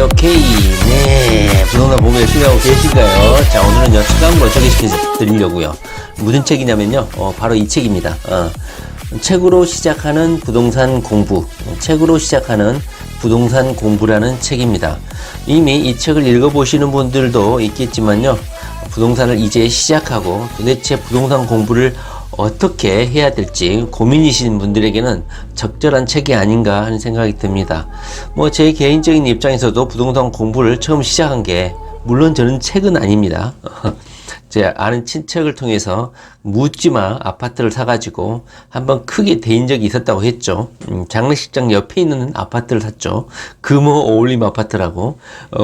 오케이. 네. 부동산 공부 열심히 하고 계신가요? 자, 오늘은요, 책 한 권 소개시켜 드리려고요. 무슨 책이냐면요, 바로 이 책입니다. 책으로 시작하는 부동산 공부. 책으로 시작하는 부동산 공부라는 책입니다. 이미 이 책을 읽어보시는 분들도 있겠지만요, 부동산을 이제 시작하고 도대체 부동산 공부를 어떻게 해야 될지 고민이신 분들에게는 적절한 책이 아닌가 하는 생각이 듭니다. 제 개인적인 입장에서도 부동산 공부를 처음 시작한 게, 물론 저는 책은 아닙니다. 제 아는 친척을 통해서 묻지마 아파트를 사가지고 한번 크게 대인 적이 있었다고 했죠. 장례식장 옆에 있는 아파트를 샀죠. 금호 어울림 아파트라고.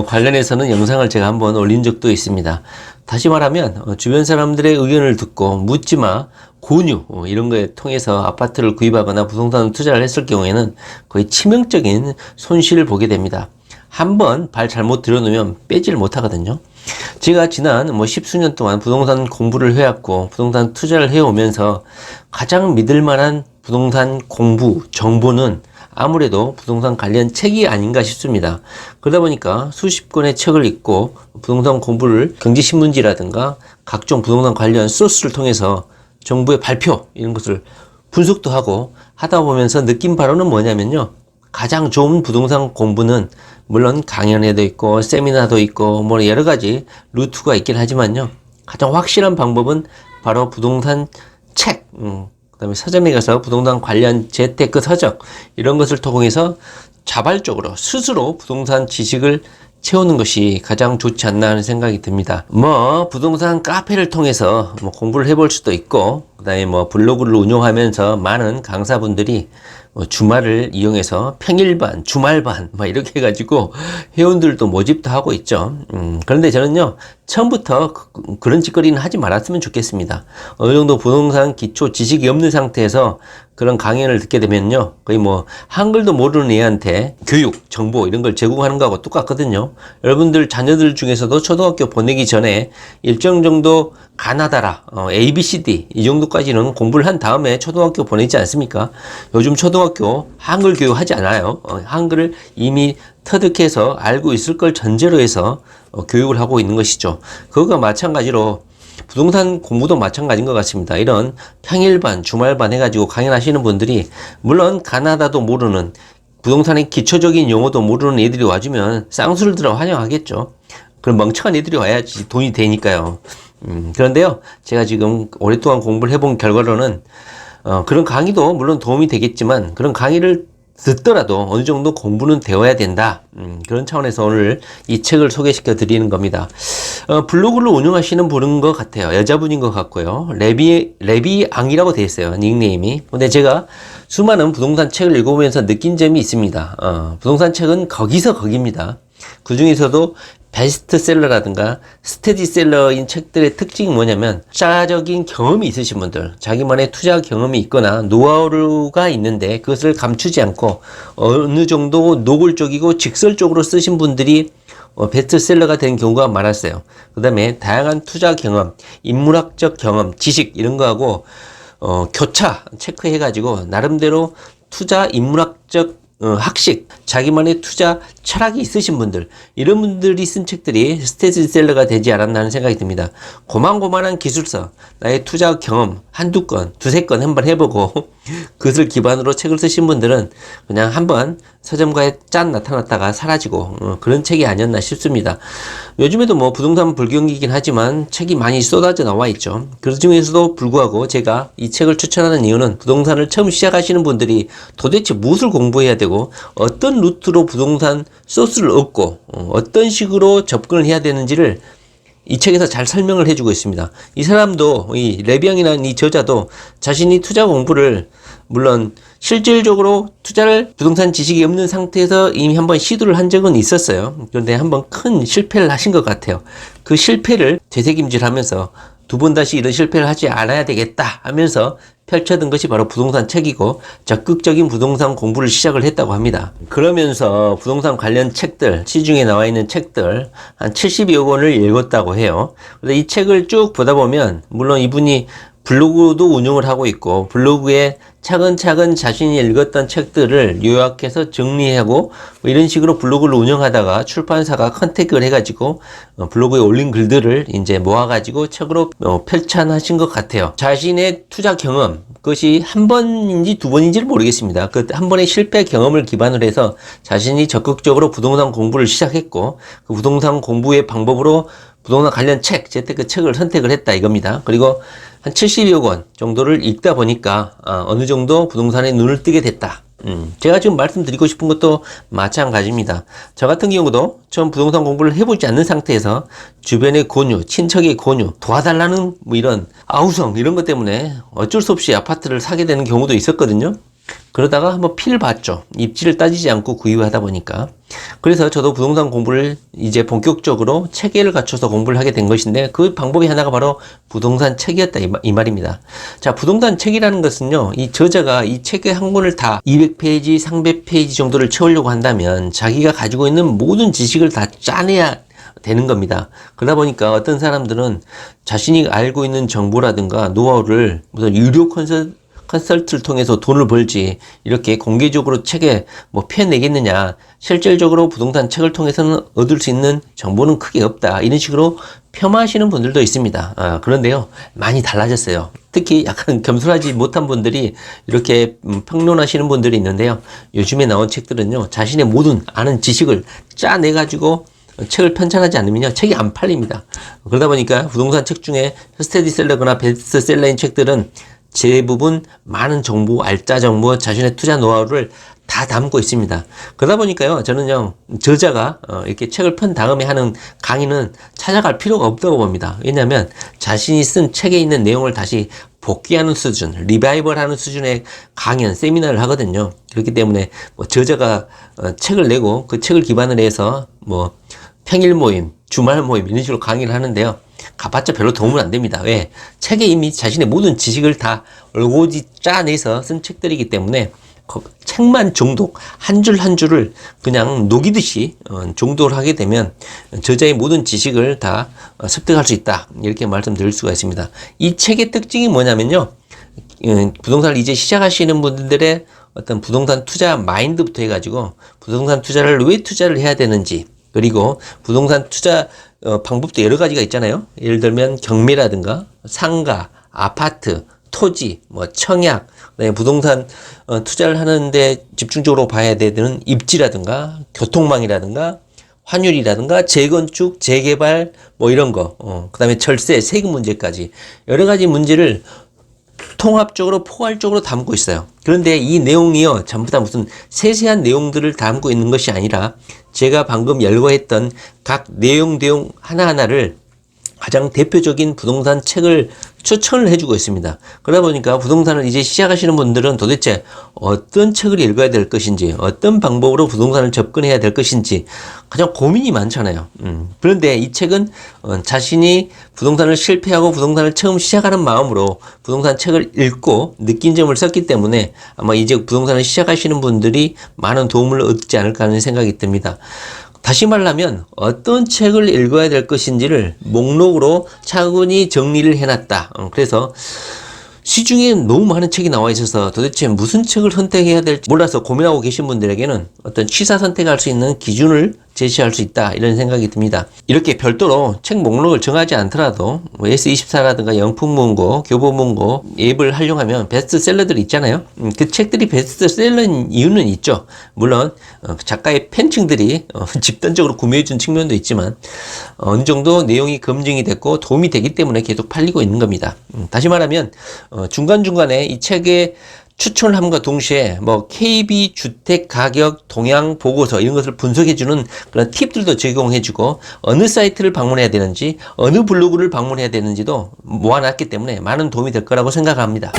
관련해서는 영상을 제가 한번 올린 적도 있습니다. 다시 말하면 주변 사람들의 의견을 듣고 묻지마 권유 이런 거에 통해서 아파트를 구입하거나 부동산 투자를 했을 경우에는 거의 치명적인 손실을 보게 됩니다. 한번 발 잘못 들여놓으면 빼지를 못하거든요. 제가 지난 10수년 동안 부동산 공부를 해왔고 부동산 투자를 해오면서 가장 믿을 만한 부동산 공부 정보는 아무래도 부동산 관련 책이 아닌가 싶습니다. 그러다 보니까 수십 권의 책을 읽고 부동산 공부를 경제신문지라든가 각종 부동산 관련 소스를 통해서 정부의 발표 이런 것을 분석도 하고 하다 보면서 느낀 바로는 뭐냐면요, 가장 좋은 부동산 공부는 물론 강연회도 있고 세미나도 있고 여러 가지 루트가 있긴 하지만요, 가장 확실한 방법은 바로 부동산 책, 그다음에 서점에 가서 부동산 관련 재테크 서적 이런 것을 통해서 자발적으로 스스로 부동산 지식을 채우는 것이 가장 좋지 않나 하는 생각이 듭니다. 부동산 카페를 통해서 공부를 해볼 수도 있고, 그다음에 블로그를 운영하면서 많은 강사분들이 주말을 이용해서 평일반, 주말반 이렇게 해가지고 회원들도 모집도 하고 있죠. 그런데 저는요, 처음부터 그런 짓거리는 하지 말았으면 좋겠습니다. 어느 정도 부동산 기초 지식이 없는 상태에서 그런 강연을 듣게 되면요, 거의 한글도 모르는 애한테 교육, 정보 이런 걸 제공하는 거하고 똑같거든요. 여러분들 자녀들 중에서도 초등학교 보내기 전에 일정 정도 가나다라, ABCD 이 정도까지는 공부를 한 다음에 초등학교 보내지 않습니까? 요즘 초등학교 한글 교육 하지 않아요. 한글을 이미 터득해서 알고 있을 걸 전제로 해서 교육을 하고 있는 것이죠. 그거가 마찬가지로 부동산 공부도 마찬가지인 것 같습니다. 이런 평일반, 주말반 해가지고 강연하시는 분들이, 물론 가나다도 모르는, 부동산의 기초적인 용어도 모르는 애들이 와주면 쌍수를 들어 환영하겠죠. 그럼 멍청한 애들이 와야지 돈이 되니까요. 그런데요, 제가 지금 오랫동안 공부를 해본 결과로는 그런 강의도 물론 도움이 되겠지만 그런 강의를 듣더라도 어느 정도 공부는 되어야 된다. 그런 차원에서 오늘 이 책을 소개시켜 드리는 겁니다. 블로그를 운영하시는 분인 것 같아요. 여자분인 것 같고요. 레비앙이라고 되어 있어요, 닉네임이. 근데 제가 수많은 부동산 책을 읽어보면서 느낀 점이 있습니다. 부동산 책은 거기서 거기입니다. 그 중에서도 베스트셀러라든가 스테디셀러인 책들의 특징이 뭐냐면, 투자적인 경험이 있으신 분들, 자기만의 투자 경험이 있거나 노하우가 있는데 그것을 감추지 않고 어느 정도 노골적이고 직설적으로 쓰신 분들이 베스트셀러가 된 경우가 많았어요. 그 다음에 다양한 투자 경험, 인문학적 경험, 지식 이런 거하고 교차 체크해가지고 나름대로 투자 인문학적 학식, 자기만의 투자 철학이 있으신 분들, 이런 분들이 쓴 책들이 스테디셀러가 되지 않았나 하는 생각이 듭니다. 고만고만한 기술서, 나의 투자 경험 한두 건, 두세 건 한번 해보고 그것을 기반으로 책을 쓰신 분들은 그냥 한번 서점가에 짠 나타났다가 사라지고 그런 책이 아니었나 싶습니다. 요즘에도 부동산 불경기이긴 하지만 책이 많이 쏟아져 나와 있죠. 그 중에서도 불구하고 제가 이 책을 추천하는 이유는, 부동산을 처음 시작하시는 분들이 도대체 무엇을 공부해야 되고 어떤 루트로 부동산 소스를 얻고 어떤 식으로 접근을 해야 되는지를 이 책에서 잘 설명을 해주고 있습니다. 이 사람도, 이 레비앙이라는 이 저자도 자신이 투자 공부를, 물론 실질적으로 투자를 부동산 지식이 없는 상태에서 이미 한번 시도를 한 적은 있었어요. 그런데 한번 큰 실패를 하신 것 같아요. 그 실패를 되새김질하면서 두 번 다시 이런 실패를 하지 않아야 되겠다 하면서 펼쳐든 것이 바로 부동산 책이고, 적극적인 부동산 공부를 시작을 했다고 합니다. 그러면서 부동산 관련 책들, 시중에 나와 있는 책들 한 70여 권을 읽었다고 해요. 그래서 이 책을 쭉 보다 보면, 물론 이분이 블로그도 운영을 하고 있고 블로그에 차근차근 자신이 읽었던 책들을 요약해서 정리하고 뭐 이런 식으로 블로그를 운영하다가 출판사가 컨택을 해가지고 블로그에 올린 글들을 이제 모아가지고 책으로 편찬하신 것 같아요. 자신의 투자 경험, 그것이 한 번인지 두 번인지를 모르겠습니다. 그 한 번의 실패 경험을 기반으로 해서 자신이 적극적으로 부동산 공부를 시작했고 그 부동산 공부의 방법으로 부동산 관련 책, 재테크 책을 선택을 했다 이겁니다. 그리고 한 70여 권 정도를 읽다 보니까 어느 정도 부동산에 눈을 뜨게 됐다. 제가 지금 말씀드리고 싶은 것도 마찬가지입니다. 저 같은 경우도 처음 부동산 공부를 해보지 않는 상태에서 주변의 권유, 친척의 권유, 도와달라는 뭐 이런 아우성 이런 것 때문에 어쩔 수 없이 아파트를 사게 되는 경우도 있었거든요. 그러다가 한번 피를 봤죠. 입지를 따지지 않고 구입하다 보니까. 그래서 저도 부동산 공부를 이제 본격적으로 체계를 갖춰서 공부를 하게 된 것인데 그 방법이 하나가 바로 부동산 책이었다 이 말입니다. 자, 부동산 책이라는 것은요. 이 저자가 이 책의 한 권을 다 200페이지, 300페이지 정도를 채우려고 한다면 자기가 가지고 있는 모든 지식을 다 짜내야 되는 겁니다. 그러다 보니까 어떤 사람들은 자신이 알고 있는 정보라든가 노하우를 무슨 유료 컨설트를 통해서 돈을 벌지 이렇게 공개적으로 책에 뭐 펴내겠느냐, 실질적으로 부동산 책을 통해서는 얻을 수 있는 정보는 크게 없다, 이런 식으로 폄하하시는 분들도 있습니다. 그런데요, 많이 달라졌어요. 특히 약간 겸손하지 못한 분들이 이렇게 평론하시는 분들이 있는데요, 요즘에 나온 책들은요 자신의 모든 아는 지식을 짜내 가지고 책을 편찬하지 않으면요 책이 안 팔립니다. 그러다 보니까 부동산 책 중에 스테디셀러거나 베스트셀러인 책들은 대부분 많은 정보, 알짜 정보, 자신의 투자 노하우를 다 담고 있습니다. 그러다 보니까요, 저는요, 저자가 이렇게 책을 편 다음에 하는 강의는 찾아갈 필요가 없다고 봅니다. 왜냐하면 자신이 쓴 책에 있는 내용을 다시 복귀하는 수준, 리바이벌하는 수준의 강연, 세미나를 하거든요. 그렇기 때문에 뭐 저자가 책을 내고 그 책을 기반으로 해서 뭐 평일 모임, 주말 모임 이런 식으로 강의를 하는데요. 가봤자 별로 도움은 안 됩니다. 왜? 책에 이미 자신의 모든 지식을 다 얼고지 짜내서 쓴 책들이기 때문에 책만 정독, 한 줄 한 줄을 그냥 녹이듯이 정독을 하게 되면 저자의 모든 지식을 다 습득할 수 있다, 이렇게 말씀드릴 수가 있습니다. 이 책의 특징이 뭐냐면요, 부동산을 이제 시작하시는 분들의 어떤 부동산 투자 마인드부터 해가지고 부동산 투자를 왜 투자를 해야 되는지, 그리고 부동산 투자 방법도 여러 가지가 있잖아요. 예를 들면 경매라든가 상가, 아파트, 토지, 뭐 청약, 그다음에 부동산 투자를 하는데 집중적으로 봐야 되는 입지라든가 교통망이라든가 환율이라든가 재건축, 재개발 뭐 이런 거, 그다음에 절세, 세금 문제까지 여러 가지 문제를 통합적으로 포괄적으로 담고 있어요. 그런데 이 내용이요, 전부 다 무슨 세세한 내용들을 담고 있는 것이 아니라 제가 방금 열거했던 각 내용 하나하나를 가장 대표적인 부동산 책을 추천을 해주고 있습니다. 그러다 보니까 부동산을 이제 시작하시는 분들은 도대체 어떤 책을 읽어야 될 것인지, 어떤 방법으로 부동산을 접근해야 될 것인지 가장 고민이 많잖아요. 그런데 이 책은 자신이 부동산을 실패하고 부동산을 처음 시작하는 마음으로 부동산 책을 읽고 느낀 점을 썼기 때문에 아마 이제 부동산을 시작하시는 분들이 많은 도움을 얻지 않을까 하는 생각이 듭니다. 다시 말하면 어떤 책을 읽어야 될 것인지를 목록으로 차분히 정리를 해놨다. 그래서 시중에 너무 많은 책이 나와 있어서 도대체 무슨 책을 선택해야 될지 몰라서 고민하고 계신 분들에게는 어떤 취사 선택할 수 있는 기준을 제시할 수 있다, 이런 생각이 듭니다. 이렇게 별도로 책 목록을 정하지 않더라도 S24라든가 영풍문고, 교보문고 앱을 활용하면 베스트셀러들이 있잖아요. 그 책들이 베스트셀러인 이유는 있죠. 물론 작가의 팬층들이 집단적으로 구매해준 측면도 있지만 어느 정도 내용이 검증이 됐고 도움이 되기 때문에 계속 팔리고 있는 겁니다. 다시 말하면 중간중간에 이 책의 추천을 함과 동시에 뭐 KB 주택 가격 동향 보고서 이런 것을 분석해주는 그런 팁들도 제공해주고 어느 사이트를 방문해야 되는지 어느 블로그를 방문해야 되는지도 모아놨기 때문에 많은 도움이 될 거라고 생각합니다.